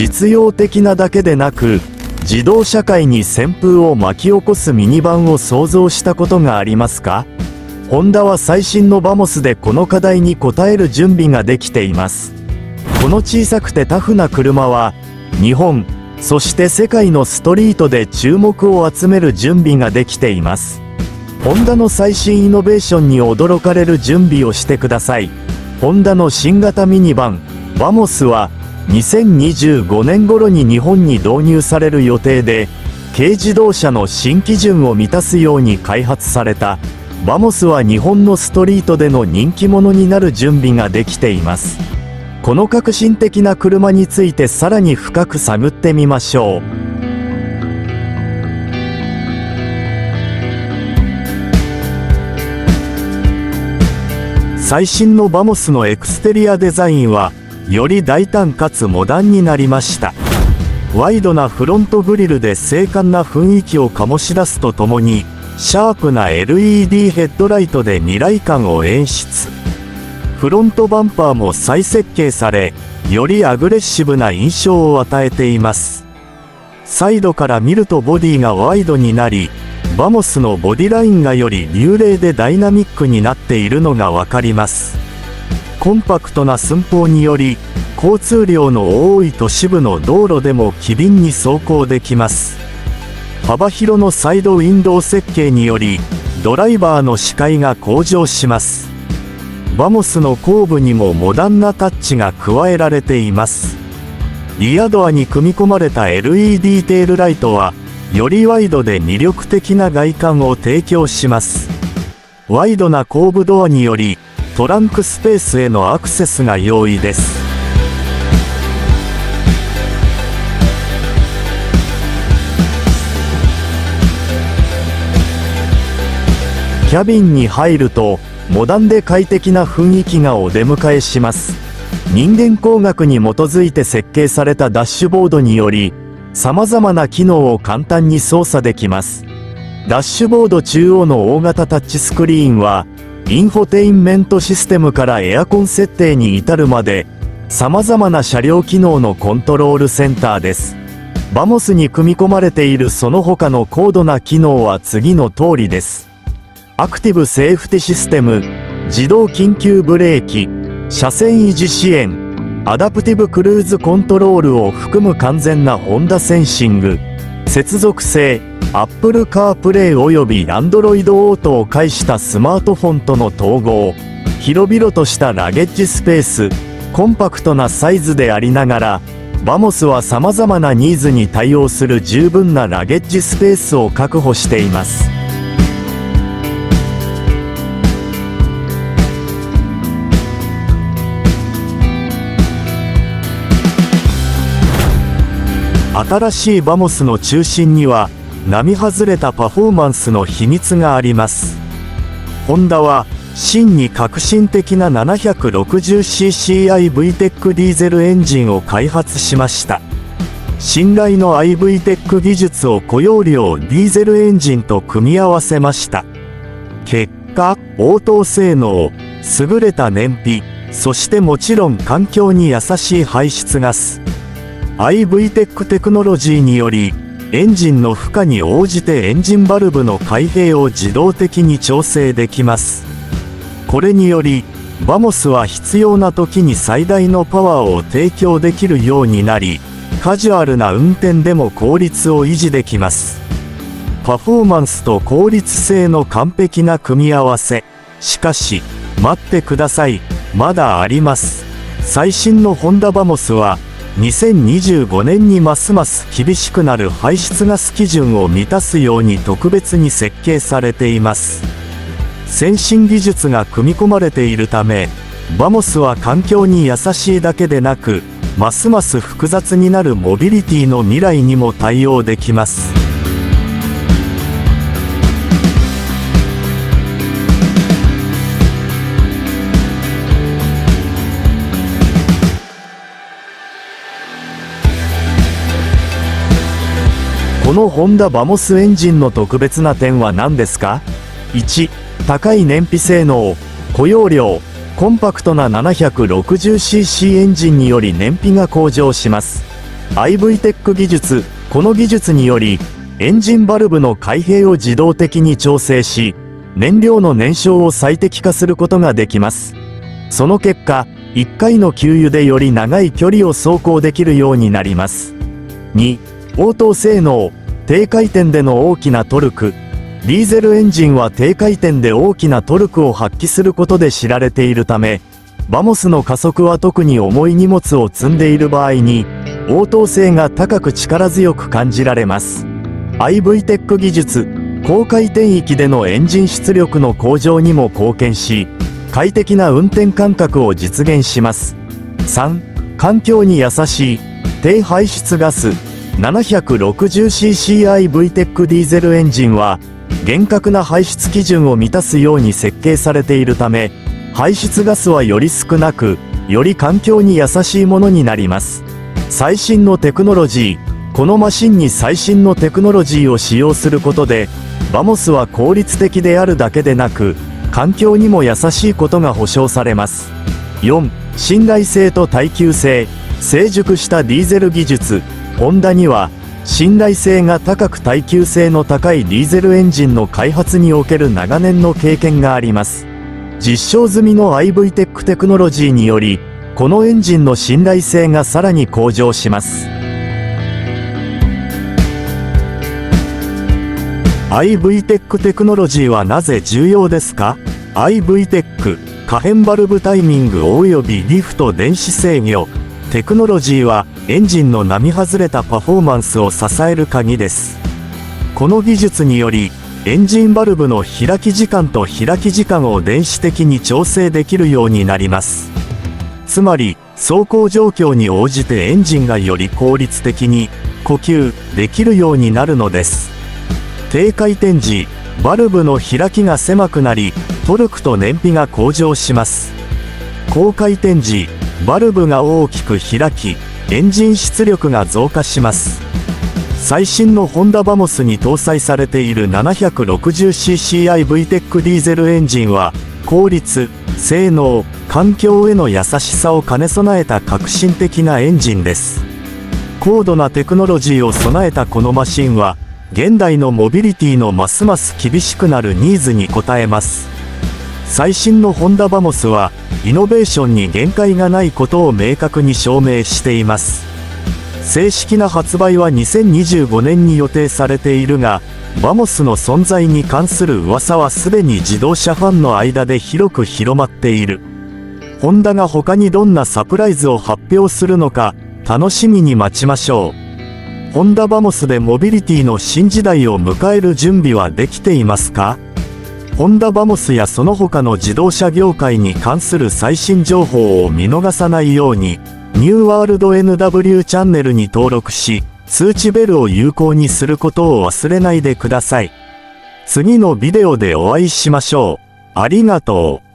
実用的なだけでなく、自動車界に旋風を巻き起こすミニバンを想像したことがありますか？ホンダは最新のバモスでこの課題に応える準備ができています。この小さくてタフな車は、日本、そして世界のストリートで注目を集める準備ができています。ホンダの最新イノベーションに驚かれる準備をしてください。ホンダの新型ミニバン、バモスは、2025年頃に日本に導入される予定で、軽自動車の新基準を満たすように開発された、バモスは日本のストリートでの人気者になる準備ができています。この革新的な車についてさらに深く探ってみましょう。最新のバモスのエクステリアデザインは、より大胆かつモダンになりました。ワイドなフロントグリルで精悍な雰囲気を醸し出すとともに、シャープな LED ヘッドライトで未来感を演出。フロントバンパーも再設計され、よりアグレッシブな印象を与えています。サイドから見るとボディがワイドになり、バモスのボディラインがより流麗でダイナミックになっているのがわかります。コンパクトな寸法により、交通量の多い都市部の道路でも機敏に走行できます。幅広のサイドウィンドウ設計により、ドライバーの視界が向上します。バモスの後部にもモダンなタッチが加えられています。リアドアに組み込まれた LED テールライトは、よりワイドで魅力的な外観を提供します。ワイドな後部ドアにより、トランクスペースへのアクセスが容易です。キャビンに入ると、モダンで快適な雰囲気がお出迎えします。人間工学に基づいて設計されたダッシュボードにより、様々な機能を簡単に操作できます。ダッシュボード中央の大型タッチスクリーンは、インフォテインメントシステムからエアコン設定に至るまで、様々な車両機能のコントロールセンターです。バモスに組み込まれているその他の高度な機能は次の通りです。アクティブセーフティシステム、自動緊急ブレーキ、車線維持支援、アダプティブクルーズコントロールを含む完全なホンダセンシング、接続性、Apple CarPlay および Android Auto を介したスマートフォンとの統合、広々としたラゲッジスペース、コンパクトなサイズでありながら、バモスは様々なニーズに対応する十分なラゲッジスペースを確保しています。新しいバモスの中心には、並外れたパフォーマンスの秘密があります。ホンダは、真に革新的な 760cc iVTEC ディーゼルエンジンを開発しました。信頼の iVTEC 技術を高容量ディーゼルエンジンと組み合わせました。結果、応答性能、優れた燃費、そしてもちろん環境に優しい排出ガス。iVTEC テクノロジーにより、エンジンの負荷に応じてエンジンバルブの開閉を自動的に調整できます。これにより、バモスは必要な時に最大のパワーを提供できるようになり、カジュアルな運転でも効率を維持できます。パフォーマンスと効率性の完璧な組み合わせ。しかし、待ってください。まだあります。最新のホンダバモスは、2025年にますます厳しくなる排出ガス基準を満たすように特別に設計されています。先進技術が組み込まれているため、バモスは環境に優しいだけでなく、ますます複雑になるモビリティの未来にも対応できます。このホンダバモスエンジンの特別な点は何ですか？ 1. 高い燃費性能、高容量、コンパクトな 760cc エンジンにより燃費が向上します。IVTEC 技術。この技術により、エンジンバルブの開閉を自動的に調整し、燃料の燃焼を最適化することができます。その結果、1回の給油でより長い距離を走行できるようになります。2、応答性能。低回転での大きなトルク。ディーゼルエンジンは低回転で大きなトルクを発揮することで知られているため、バモスの加速は特に重い荷物を積んでいる場合に、応答性が高く力強く感じられます。IVTEC 技術。高回転域でのエンジン出力の向上にも貢献し、快適な運転感覚を実現します。3、環境に優しい、低排出ガス。760cc IVTEC ディーゼルエンジンは、厳格な排出基準を満たすように設計されているため、排出ガスはより少なく、より環境に優しいものになります。最新のテクノロジー。このマシンに最新のテクノロジーを使用することで、バモスは効率的であるだけでなく、環境にも優しいことが保証されます。4、信頼性と耐久性。成熟したディーゼル技術。ホンダには、信頼性が高く耐久性の高いディーゼルエンジンの開発における長年の経験があります。実証済みの IVTEC テクノロジーにより、このエンジンの信頼性がさらに向上します。IVTEC テクノロジーはなぜ重要ですか？ IVTEC、可変バルブタイミング及びリフト電子制御。テクノロジーはエンジンの並外れたパフォーマンスを支える鍵です。この技術により、エンジンバルブの開き時間と開き時間を電子的に調整できるようになります。つまり、走行状況に応じてエンジンがより効率的に呼吸できるようになるのです。低回転時、バルブの開きが狭くなり、トルクと燃費が向上します。高回転時、バルブが大きく開き、エンジン出力が増加します。最新のホンダバモスに搭載されている 760cc IVTEC ディーゼルエンジンは、効率、性能、環境への優しさを兼ね備えた革新的なエンジンです。高度なテクノロジーを備えたこのマシンは、現代のモビリティのますます厳しくなるニーズに応えます。最新のホンダバモスは、イノベーションに限界がないことを明確に証明しています。正式な発売は2025年に予定されているが、バモスの存在に関する噂はすでに自動車ファンの間で広く広まっている。ホンダが他にどんなサプライズを発表するのか、楽しみに待ちましょう。ホンダバモスでモビリティの新時代を迎える準備はできていますか？ホンダバモスやその他の自動車業界に関する最新情報を見逃さないように、ニューワールド NW チャンネルに登録し、通知ベルを有効にすることを忘れないでください。次のビデオでお会いしましょう。ありがとう。